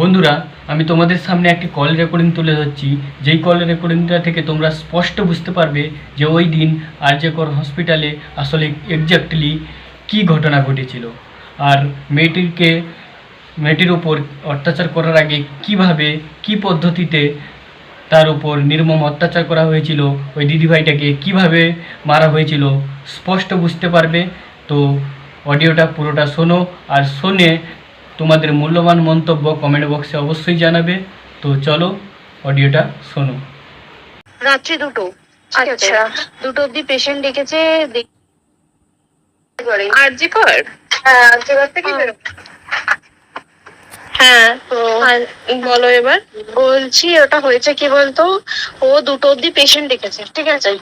বন্ধুরা, আমি তোমাদের সামনে একটি কল রেকর্ডিং তুলে ধরছি, যেই কল রেকর্ডিংটা থেকে তোমরা স্পষ্ট বুঝতে পারবে যে ওই দিন আরজে কর হসপিটালে আসলে এক্স্যাক্টলি কী ঘটনা ঘটেছিল। আর মেয়েটির উপর অত্যাচার করার আগে কিভাবে কী পদ্ধতিতে তার উপর নির্মম অত্যাচার করা হয়েছিল, ওই দিদিভাইটাকে কিভাবে মারা হয়েছিল স্পষ্ট বুঝতে পারবে। তো অডিওটা পুরোটা শোনো, আর শুনে তোমাদের মূল্যবান মন্তব্য কমেন্ট বক্সে অবশ্যই জানাবে। তো চলো অডিওটা শোনো। রাত্রি 2টো। আচ্ছা, 2টো অব্দি পেশেন্ট ডেকেছে। আরজি কর। হ্যাঁ, আর্যিকর থেকে বেরো। হ্যাঁ, তো বলো এবার। বলছি ওটা হয়েছে কি বলতো, ও 2টো অব্দি পেশেন্ট ডেকেছে, ঠিক আছে?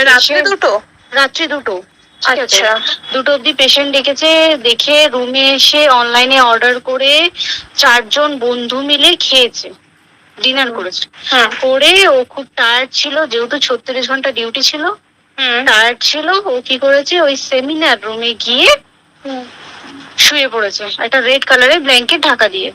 রাত্রে দুটো। রাত্রি 2টো। আচ্ছা। 2টো অব্দি পেশেন্ট ডেকেছে, দেখে রুমে এসে অনলাইনে অর্ডার করে 4জন বন্ধু মিলে খেয়েছে, ডিনার করেছে। হ্যাঁ। করে ও খুব টায়ার্ড ছিল, যেহেতু 36 ঘন্টা ডিউটি ছিল, টায়ার্ড ছিল। ও কি করেছে, ওই সেমিনার রুমে গিয়ে শুয়ে পড়েছে একটা রেড কালারের ব্ল্যাঙ্কেট ঢাকা দিয়ে।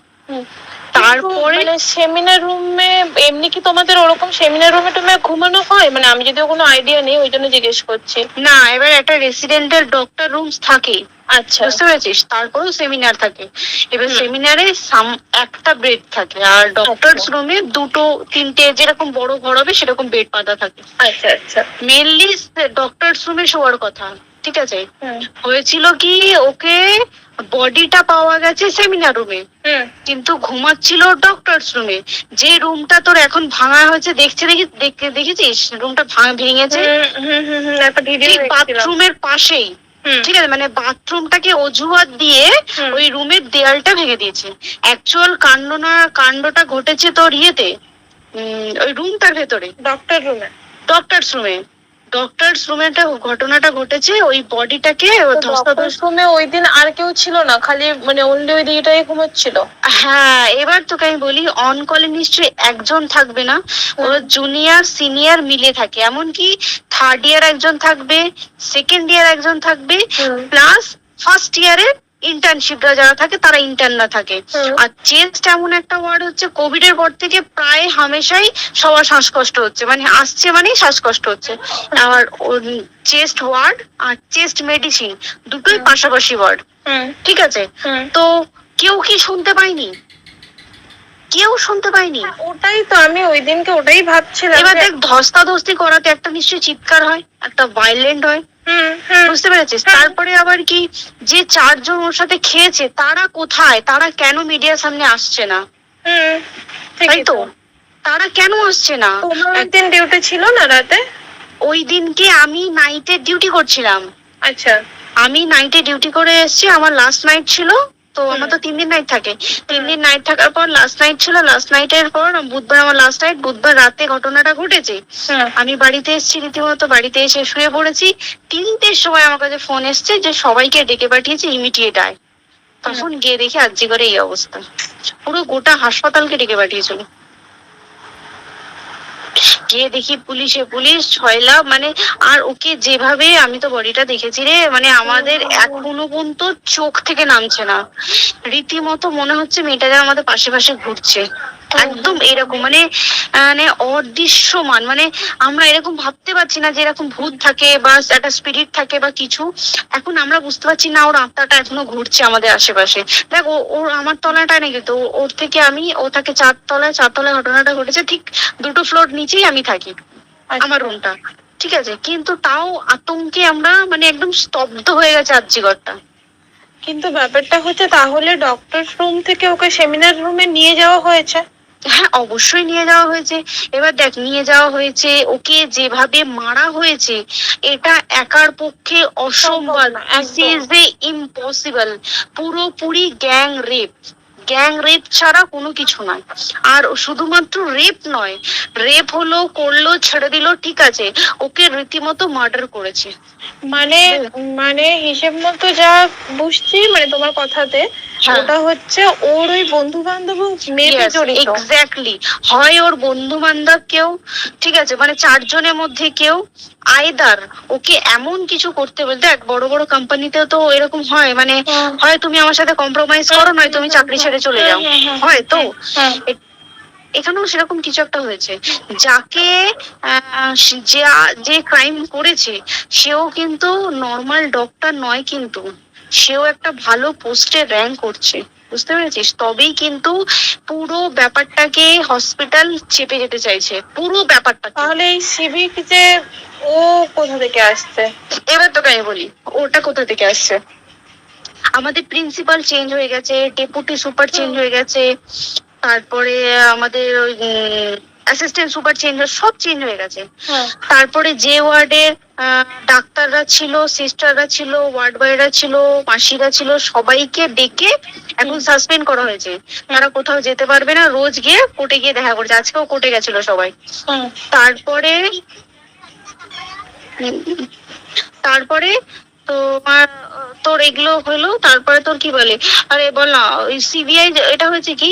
তারপরে সেমিনার রুমে এমনি কি তোমাদের ওরকম সেমিনার রুমে টুমে ঘুমানো হয়? মানে আমি যদিও কোনো আইডিয়া নেই, ওই জন্য জিজ্ঞেস করছি। না, এবার একটা রেসিডেন্টাল ডক্টর রুমস থাকে, আচ্ছা, বুঝতে পেরেছিস? তারপরেও সেমিনার থাকে। এবার সেমিনারে একটা বেড থাকে, আর ডক্টরস রুমে 2-3টে যেরকম বড় ঘর হবে সেরকম বেড পাতা থাকে। আচ্ছা আচ্ছা। মেনলি ডক্টরস রুমে শোয়ার কথা, ঠিক আছে? হয়েছিল কি, ওকে বডিটা পাওয়া গেছে সেমিনার রুমে, কিন্তু ঘুমাচ্ছিল ডক্টরস রুমে। যে রুমটা তোর এখন ভাঙা হয়েছে, দেখেছিস রুমটা ভেঙেছে একটা ভিডিও বাথরুমের পাশেই, ঠিক আছে? মানে বাথরুমটাকে অজুহাত দিয়ে ওই রুমের দেয়ালটা ভেঙে দিয়েছে। অ্যাকচুয়াল কাণ্ডটা ঘটেছে তোর ইয়েতে, ওই রুমটার ভেতরে, ডক্টরস রুমে একটা ঘটনাটা ঘটেছে। ওই বডিটাকে ডক্টরস রুমে ওই দিন আর কেউ ছিল না, খালি মানে অনলি ওই দিদিটাই ঘুমাচ্ছিল? হ্যাঁ, এবার তোকে আমি বলি, অন কলে নিশ্চয়ই একজন থাকবে না, ওর জুনিয়র সিনিয়র মিলে থাকে। এমনকি থার্ড ইয়ার একজন থাকবে, সেকেন্ড ইয়ার একজন থাকবে, প্লাস ফার্স্ট ইয়ারের ইন্টার্নশিপরা যারা থাকে তারা ইন্টার্নরা থাকে। আর চেস্ট এমন একটা ওয়ার্ড হচ্ছে, কোভিড এর পর থেকে প্রায় হামেশাই সবার শ্বাসকষ্ট হচ্ছে, মানে আসছে মানেই শ্বাসকষ্ট হচ্ছে। আর চেস্ট ওয়ার্ড আর চেস্ট মেডিসিন দুটোই পাশাপাশি ওয়ার্ড, ঠিক আছে? তো কেউ কি শুনতে পায়নি? কেউ শুনতে পায়নি। ওটাই তো আমি ওই দিনকে ওটাই ভাবছিলাম। এবার দেখ, ধস্তাধস্তি করাতে একটা নিশ্চয়ই চিৎকার হয়, একটা ভাইলেন্ট হয়, বুঝতে পেরেছিস? তারপরে আবার কি, যে 4জন ওর সাথে খেয়েছে তারা কোথায়? তারা কেন মিডিয়ার সামনে আসছে না? তাই তো, তারা কেন আসছে না? তোমার দিন ডিউটি ছিল না রাতে? ওই দিনকে আমি নাইটে ডিউটি করছিলাম। আচ্ছা। আমি নাইটে ডিউটি করে এসেছি, আমার লাস্ট নাইট ছিল। তো আমার তো 3 দিন নাইট থাকে, 3 দিন নাইট থাকার পর লাস্ট নাইট ছিল। লাস্ট নাইটের পর বুধবার আমার লাস্ট নাইট। বুধবার রাতে ঘটনাটা ঘটেছে। আমি বাড়িতে এসেছি, রীতিমতো বাড়িতে এসে শুয়ে পড়েছি। 3টের সময় আমার কাছে ফোন এসছে যে সবাইকে ডেকে পাঠিয়েছে, ইমিডিয়েট আয়। তখন গিয়ে দেখি আরজি করে এই অবস্থা, পুরো গোটা হাসপাতালকে ডেকে পাঠিয়েছিল। গিয়ে দেখি পুলিশ ছয়লা, মানে আর ওকে যেভাবে, আমি তো বডিটা দেখেছি রে, মানে আমাদের এখনো পর্যন্ত চোখ থেকে নামছে না। রীতিমতো মনে হচ্ছে মেয়েটা যেন আমাদের পাশে পাশে ঘুরছে, একদম এরকম, মানে মানে অদৃশ্যমান। মানে আমরা এরকম ভাবতে পারছি না যে এরকম ভূত থাকে বা একটা স্পিরিট থাকে বা কিছু। এখন আমরা বুঝতে পারছি না ওর আত্মাটা এখনো ঘুরছে আমাদের আশেপাশে। দেখ, ওর আমার তলাটায় নাকি, তো ওর থেকে ও থাকে 4তলায় ঘটনাটা ঘটেছে, ঠিক 2টো ফ্লোর নিচেই আমি থাকি, আমার রুমটা, ঠিক আছে? কিন্তু তাও আতঙ্কে আমরা মানে একদম স্তব্ধ হয়ে গেছে আর্যিকরটা। কিন্তু ব্যাপারটা হচ্ছে, তাহলে ডক্টর রুম থেকে ওকে সেমিনার রুমে নিয়ে যাওয়া হয়েছে? হ্যাঁ, অবশ্যই নিয়ে যাওয়া হয়েছে। এবার দেখ, নিয়ে যাওয়া হয়েছে, ওকে যেভাবে মারা হয়েছে এটা একার পক্ষে অসম্ভব, ইম্পসিবল। পুরোপুরি গ্যাং রেপ ছাড়া কোনো কিছু নয়। আর শুধুমাত্র রেপ নয়, রেপ করলো ছেড়ে দিল, ঠিক আছে, ওকে রীতিমতো মার্ডার করেছে। মানে হিসেব মতো যা বুঝছি, মানে তোমার কথাতে হ্যাঁ। ওটা হচ্ছে ওর ওই বন্ধু বান্ধব মেয়েতে জড়িত। এক্স্যাক্টলি, হয় ওর বন্ধু বান্ধব কেউ, ঠিক আছে, মানে চারজনের মধ্যে কেউ, আইদার ওকে এমন কিছু করতে বলতে, দেখ বড় বড় কোম্পানিতেও তো এরকম হয়, মানে হুম। হয় তুমি আমার সাথে কম্প্রোমাইজ করো, নয় তুমি চাকরি ছেড়ে চলে যাও, হয় তো। হ্যাঁ। এখানেও সেরকম কিছু একটা হয়েছে, যাকে যে যে ক্রাইম করেছে সেও কিন্তু নর্মাল ডক্টর নয়, কিন্তু সেও একটা ভালো পোস্টে র্যাঙ্ক করছে, বুঝতে পেরেছিস? তবেই কিন্তু পুরো ব্যাপারটাকে হসপিটাল চেপে যেতে চাইছে, পুরো ব্যাপারটা। তাহলে এই সিভিক যে ও কোথা থেকে আসছে? এবার তোকে আমি বলি ওটা কোথা থেকে আসছে। আমাদের প্রিন্সিপাল চেঞ্জ হয়ে গেছে, ডেপুটি সুপার চেঞ্জ হয়ে গেছে, তারপরে আমাদের ওই অ্যাসিস্ট্যান্ট সুপার চেঞ্জ, সব চেঞ্জ হয়ে গেছে। হ্যাঁ। তারপরে যে ওয়ার্ডে ডাক্তাররা ছিল, সিস্টাররা ছিল, ওয়ার্ড বয়রা ছিল, মাসিরা ছিল, সবাইকে ডেকে এখন সাসপেন্ড করা হয়েছে। তারা কোথাও যেতে পারবে না, রোজ গিয়ে কোর্টে গিয়ে দেখা করছে, আজকেও কোর্টে গেছিল সবাই। হুম। তারপরে তারপরে তোমার তোর এগুলো হলো, তারপরে তোর কি বলে, আরে বল না, ওই সিবিআই এটা হয়েছে কি,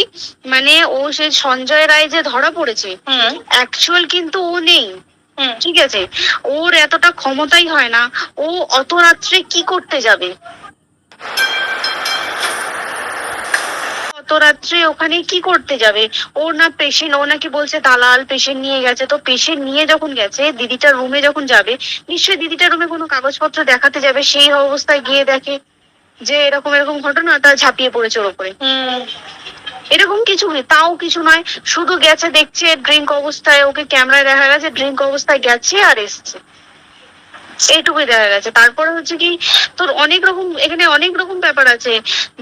মানে ও সে সঞ্জয় রায় যে ধরা পড়েছে, হুম। অ্যাকচুয়াল কিন্তু ও নেই, হুম। ঠিক আছে, ওর এতটা ক্ষমতাই হয় না, ও অত রাত্রে কি করতে যাবে, অত রাত্রে ওখানে কি করতে যাবে? ও না পেশেন্ট, ও নাকি বলছে দালাল পেশেন্ট নিয়ে গেছে, তো পেশেন্ট নিয়ে যখন গেছে দিদিটার রুমে যখন যাবে, নিশ্চয়ই দিদিটার রুমে কোনো কাগজপত্র দেখাতে যাবে, সেই অবস্থায় গিয়ে দেখে যে এরকম এরকম ঘটনা, তা ঝাঁপিয়ে পড়েছে ওর উপরে। হুম। এরকম কিছু নেই, তাও কিছু নয়, শুধু গেছে দেখছে ড্রিঙ্ক অবস্থায়, ওকে ক্যামেরায় দেখা গেছে ড্রিঙ্ক অবস্থায় গেছে আর এসছে, এইটুকুই দেখা গেছে। তারপরে হচ্ছে কি, তোর অনেক রকম, এখানে অনেক রকম ব্যাপার আছে।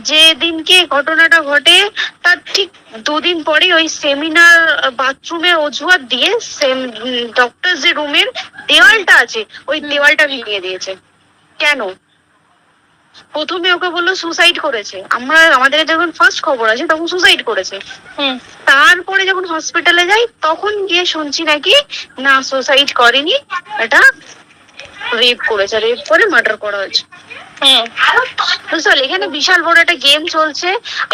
যে দিনকে ঘটনাটা ঘটে তার ঠিক দুদিন পরে ওই সেমিনার বাথরুমের অজুহাত দিয়ে ডক্টর যে রুমের দেওয়ালটা আছে ওই দেওয়ালটা ভেঙে দিয়েছে। কেন? প্রথমে ওকে বললো সুসাইড করেছে, আমাদের যখন ফার্স্ট খবর আছে তখন সুসাইড করেছে। হুম। তারপরে যখন হসপিটালে যাই তখন গিয়ে শুনছি নাকি না সুসাইড করেনি, এটা রেপ করেছে, রেপ করে মার্ডার করা হয়েছে। হুম। বুঝতে পারলি, এখানে বিশাল বড় একটা গেম চলছে।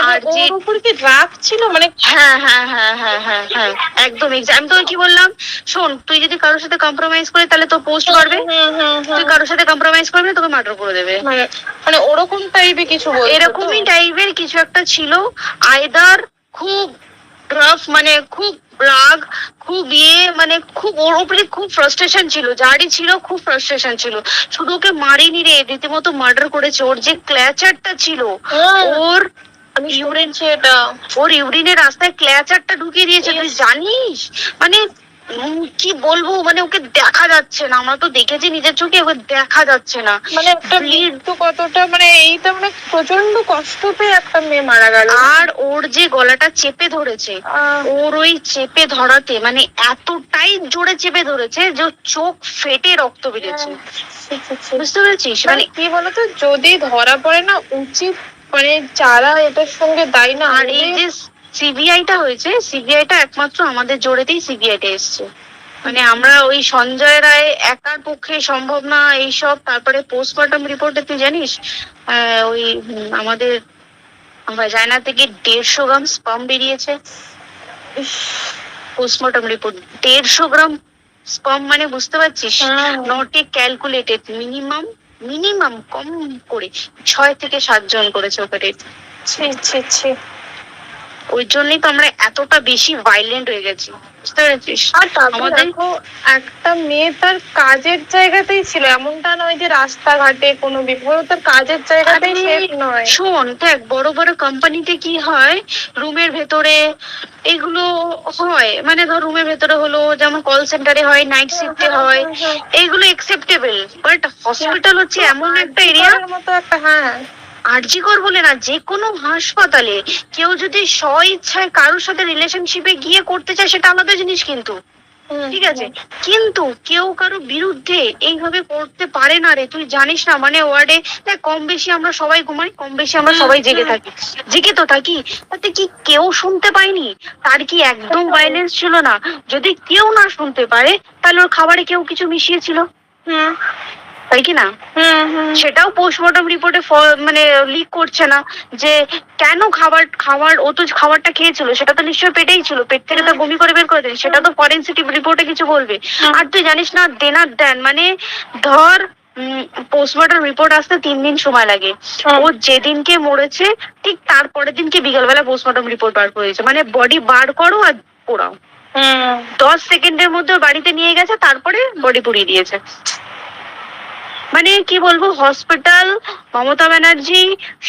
আর যে ওর উপর কি রাগ ছিল, মানে? হ্যাঁ হ্যাঁ হ্যাঁ হ্যাঁ হ্যাঁ হ্যাঁ একদম। আমি তোকে কি বললাম, শোন, তুই যদি কারোর সাথে কম্প্রোমাইজ করিস তাহলে তো পোস্ট করবে, তুই কারোর সাথে কম্প্রোমাইজ করবি তোকে মার্ডার করে দেবে, মানে ওরকম টাইপের কিছু বলতো তো? এরকমই টাইপের কিছু একটা ছিল। আইদার খুব রাফ, মানে খুব রাগ, খুব মানে খুব ওর উপরে খুব ফ্রাস্ট্রেশন ছিল, যারই ছিল খুব ফ্রাস্ট্রেশন ছিল, শুধু ওকে মারিনি রে, রীতিমতো মার্ডার করেছে। ওর যে ক্ল্যাচারটা ছিল, ওর ইউরিন, ওর ইউরিনের রাস্তায় ক্ল্যাচারটা ঢুকিয়ে দিয়েছে, তুই জানিস? মানে কি বলবো, মানে ওকে দেখা যাচ্ছে না, আমরা তো দেখেছি নিজের চোখে, ওকে দেখা যাচ্ছে না, মানে একটা মৃত্যু কতটা, মানে এইটা মানে প্রচন্ড কষ্ট পেয়ে একটা মেয়ে মারা গেল। আর ওর যে গলাটা চেপে ধরেছে, ওর ওই চেপে ধরাতে মানে এতটাই জোরে চেপে ধরেছে যে ওর চোখ ফেটে রক্ত বেরিয়েছে, বুঝতে পেরেছিস? মানে কি বলতো, যদি ধরা পড়ে না, উচিত মানে যারা এটার সঙ্গে দায়ী না। আর এই যে সিবিআইটা হয়েছে, সিবিআইটা একমাত্র আমাদের জোরেতেই সিবিআইটা এসছে, মানে আমরা ওই সঞ্জয় রায় একার পক্ষে সম্ভব না এইসব। তারপরে পোস্টমর্টম রিপোর্টে তুই জানিস ওই আমাদের ভাজাইনা থেকে 150 গ্রাম স্পার্ম বেরিয়েছে। পোস্টমর্টম রিপোর্ট 150 গ্রাম স্পার্ম, মানে বুঝতে পারছিস? নট এ ক্যালকুলেটেড, মিনিমাম কম করে 6 থেকে 7 জন করেছে অপারেট। ওই জন্যই তো আমরা এতটা বেশি ভাইলেন্ট হয়ে গেছি, বুঝতে পেরেছিস? আর আমাদের একটা মেয়ে তার কাজের জায়গাতেই ছিল, এমনটা নয় যে রাস্তাঘাটে কোনো বিপদ, তার কাজের জায়গাতেই সেফ নয়। শোন, দেখ বড় বড় কোম্পানিতে কি হয়, রুমের ভেতরে এগুলো হয়, মানে ধর রুমের ভেতরে হলো, যেমন কল সেন্টারে হয়, নাইট শিফটে হয়, এইগুলো একসেপ্টেবল। বাট হসপিটাল হচ্ছে এমন একটা এরিয়া মতো একটা, হ্যাঁ আরজিকর বলে না, যে কোনো হাসপাতালে কেউ যদি স্ব ইচ্ছায় কারোর সাথে রিলেশনশিপে গিয়ে করতে চায় সেটা আলাদা জিনিস, কিন্তু ঠিক আছে, কিন্তু কেউ কারো বিরুদ্ধে এইভাবে করতে পারে না রে, তুই জানিস না? মানে ওয়ার্ডে দেখ, কম বেশি আমরা সবাই ঘুমাই, কম বেশি আমরা সবাই জেগে তো থাকি, তাতে কি কেউ শুনতে পায়নি? তার কি একদম ভাইলেন্স ছিল না? যদি কেউ না শুনতে পারে তাহলে ওর খাবারে কেউ কিছু মিশিয়েছিল, তাই কি না? সেটাও পোস্টমর্টম রিপোর্টে মানে লিক করছে না যে কেন খাবার ও তো খাবারটা খেয়েছিল, সেটা তো নিশ্চয়ই পেটেই ছিল, পেট থেকে তো বমি করে বের করে দিল, সেটা তো ফরেনসিক রিপোর্টে কিছু বলবে। আর তুই জানিস না দেনার দেন মানে ধর পোস্টমর্টম রিপোর্ট আসতে 3 দিন সময় লাগে। ও যেদিনকে মরেছে ঠিক তারপরের দিনকে বিকালবেলা পোস্টমর্টম রিপোর্ট বার করেছে, মানে বডি বার করো আর পোড়াও। 10 সেকেন্ডের মধ্যে ওর বাড়িতে নিয়ে গেছে, তারপরে বডি পুড়িয়ে দিয়েছে। মানে কি বলবো, হসপিটাল, মমতা ব্যানার্জি,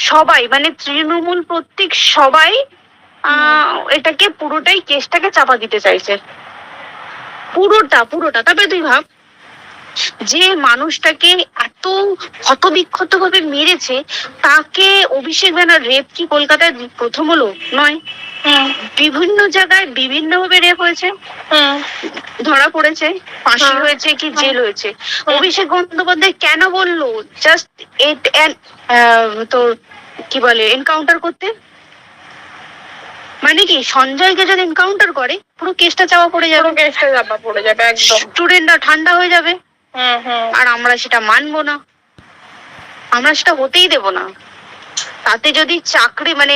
সবাই মানে তৃণমূল প্রত্যেক সবাই এটাকে পুরোটাই কেসটাকে চাপা দিতে চাইছে, পুরোটা। তবে তুই ভাব যে মানুষটাকে এত ক্ষতবিক্ষত ভাবে মেরেছে, তাকে অভিষেক ব্যানার রেপ কি কলকাতায় প্রথম হলো? নয়, বিভিন্ন জায়গায় বিভিন্ন ভাবে রেপ হয়েছে, ধরা পড়েছে, ফাঁসি হয়েছে কি জেল হয়েছে। অভিষেক বন্দ্যোপাধ্যায় কেন বললো জাস্ট তোর কি বলে এনকাউন্টার করতে? মানে কি সঞ্জয়কে যদি এনকাউন্টার করে পুরো কেসটা চাপা পড়ে যাবে, একদম স্টুডেন্টরা ঠান্ডা হয়ে যাবে। আর আমরা সেটা মানবো না, আমরা সেটা হতেই দেব না। তাতে যদি চাকরি মানে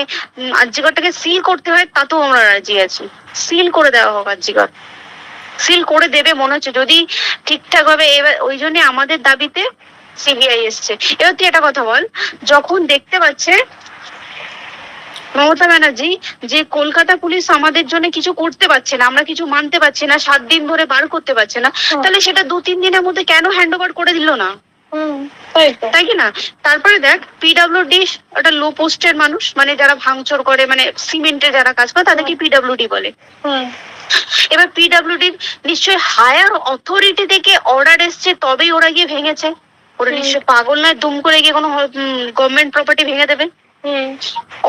আরজিকরটাকে সিল করতে হয় তাতেও আমরা রাজি আছি, সিল করে দেওয়া হোক, আরজিকর সিল করে দেবে মনে হচ্ছে যদি ঠিকঠাক ভাবে। এবার ওই জন্য আমাদের দাবিতে সিবিআই এসছে। এবার তুই একটা কথা বল, যখন দেখতে পাচ্ছে মমতা ব্যানার্জি যে কলকাতা পুলিশ আমাদের জন্য কিছু করতে পারছে না, আমরা কিছু মানতে পারছি না, 7 দিন ধরে বার করতে পারছে না, তাহলে সেটা 2-3 দিনের মধ্যে কেন হ্যান্ড ওভার করে দিল না? তাই কি না? তারপরে দেখ পিডব্লিউডি একটা লো পোস্টের মানুষ, মানে যারা ভাঙচুর করে, মানে সিমেন্টের যারা কাজ করে তাদেরকে পিডব্লিউডি বলে। এবার পিডব্লিউডি নিশ্চয়ই হায়ার অথরিটি থেকে অর্ডার এসছে তবেই ওরা গিয়ে ভেঙেছে। ওরা নিশ্চয়ই পাগল নয় দুম করে গিয়ে কোনো গভর্নমেন্ট প্রপার্টি ভেঙে দেবে।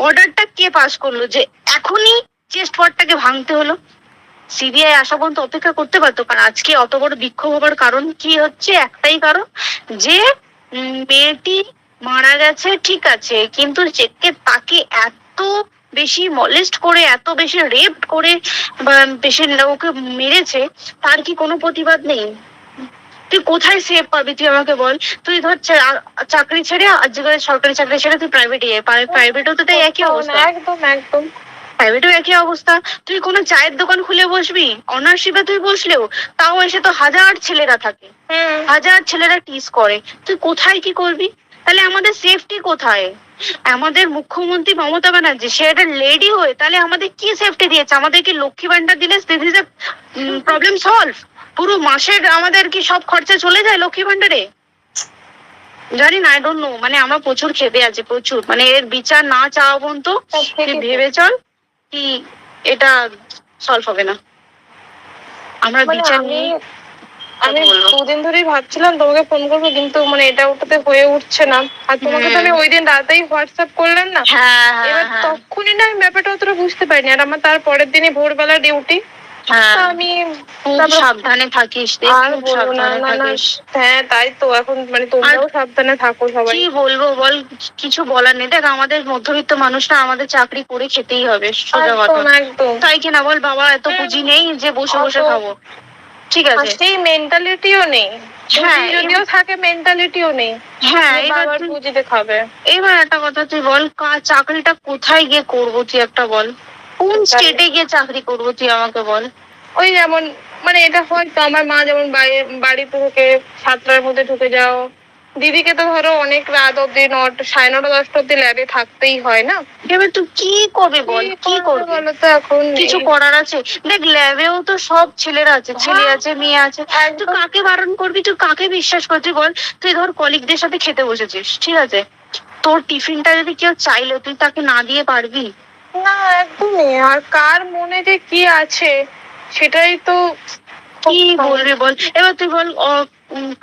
অর্ডারটা কে পাস করলো যে এখনই চেস্ট ওয়ার্ডটাকে ভাঙতে হলো? সিবিআই আসা পর্যন্ত অপেক্ষা করতে পারতো। কারণ আজকে অত বড় বিক্ষোভ হবার কারণ কি হচ্ছে? একটাই কারণ যে মেয়েটি মারা গেছে, ঠিক আছে, কিন্তু তাকে এত বেশি মলেস্ট করে, এত বেশি রেপ করে বেশি ওকে মেরেছে, তার কি কোনো প্রতিবাদ নেই? তুই কোথায় সেভ পাবি তুই আমাকে বল? তুই ধর চাকরি ছেড়ে আজকে সরকারি চাকরি ছেড়ে তুই প্রাইভেটে যাই, প্রাইভেটও তো তাই একই অবস্থা। একদম প্রাইভেটও একই অবস্থা। তুই কোনো চায়ের দোকান খুলে বসবি, অনারশিপে তুই বসলেও তাও এসে তো হাজার ছেলেরা থাকে, হাজার ছেলেরা টিস করে, তুই কোথায় কি করবি? তাহলে আমাদের সেফটি কোথায়? আমাদের মুখ্যমন্ত্রী মমতা ব্যানার্জি সে একটা লেডি হয়ে তাহলে আমাদের কি সেফটি দিয়েছে? আমাদের কি লক্ষ্মী ভান্ডার দিলে প্রবলেম সলভ? পুরো মাসের আমাদের কি সব খরচা চলে যায় লক্ষ্মী ভান্ডারে? জানি না, আই ডোন্ট নো। মানে আমরা প্রচুর খেপে আছি, প্রচুর। মানে এর বিচার না চাওয়া পর্যন্ত ভেবে চল কি এটা সলভ হবে না। আমরা বিচার নিয়ে আমি 2 দিন ধরেই ভাবছিলাম তোমাকে ফোন করবো, কিন্তু মানে এটা ওটাতে হয়ে উঠছে না। আর তোমাকে তো আমি ওই দিন রাতেই হোয়াটসঅ্যাপ করলাম না, এবার তখনই না আমি ব্যাপারটা অতটা বুঝতে পারিনি। আর আমার তার পরের দিনই ভোরবেলা ডিউটি, আমি সাবধানে থাকিস। হ্যাঁ তাই তো, এখন মানে তোমরাও সাবধানে থাকো সবাই। কি বলবো বল, কিছু বলার নেই। দেখ আমাদের মধ্যবিত্ত মানুষরা আমাদের চাকরি করে খেতেই হবে, সোজা কথা। তাই কিনা বল? বাবা এত পুঁজি নেই যে বসে বসে খাবো, ঠিক আছে? সেই মেন্টালিটিও নেই, যদিও থাকে মেন্টালিটিও নেই। হ্যাঁ, এবার পুঁজিতে খাবে। এবার একটা কথা তুই বল, চাকরিটা কোথায় গিয়ে করবো তুই একটা বল? কোন স্টেটে গিয়ে চাকরি করবো তুই আমাকে বল? ওই যেমন মানে এটা হয়তো আমার মা যেমন বাড়ি থেকে 7টার মধ্যে ঢুকে যাও, দিদিকে তো ধরো অনেক রাত অব্দি 9:30 10টা অব্দি ল্যাবে থাকতেই হয় না। এবার তুই কি করবি বল? কি করবি বলো তো? এখন কিছু করার আছে? দেখ ল্যাবেও তো সব ছেলেরা আছে, ছেলে আছে, মেয়ে আছে। তুই কাকে বারণ করবি? তুই কাকে বিশ্বাস করবি বল? তুই ধর কলিগদের সাথে খেতে বসেছিস, ঠিক আছে, তোর টিফিনটা যদি কেউ চাইলো তুই তাকে না দিয়ে পারবি? না, একদমই। আর কার মনে যে কি আছে সেটাই তো কি বলবি বল? এবার তুই বল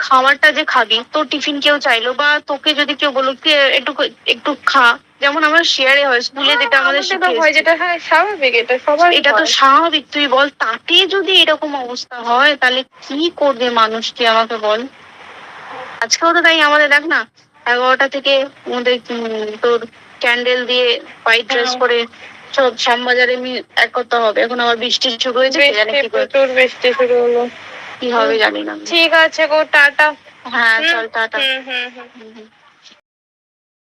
খাবারটা যে খাবি, তোর টিফিন কেউ চাইলো বা তোকে যদি কেউ বললো একটু একটু খা, যেমন আমরা শেয়ারে হয় স্কুলে, যেটা আমাদের হয়, যেটা হ্যাঁ স্বাভাবিক, এটা সবার, এটা তো স্বাভাবিক। তুই বল তাতে যদি এরকম অবস্থা হয় তাহলে কি করবে মানুষ? তুই আমাকে বল। আজকেও তো তাই আমাদের দেখ না 11টা থেকে আমাদের তোর ক্যান্ডেল দিয়ে হোয়াইট ড্রেস পরে সব শ্যামবাজারে এক করতে হবে। এখন আবার বৃষ্টি শুরু হয়েছে, প্রচুর বৃষ্টি শুরু হলো, কি হবে জানি না। ঠিক আছে গো, টাটা। হ্যাঁ চল টাটা। হুম হুম হুম। হুম, হুম।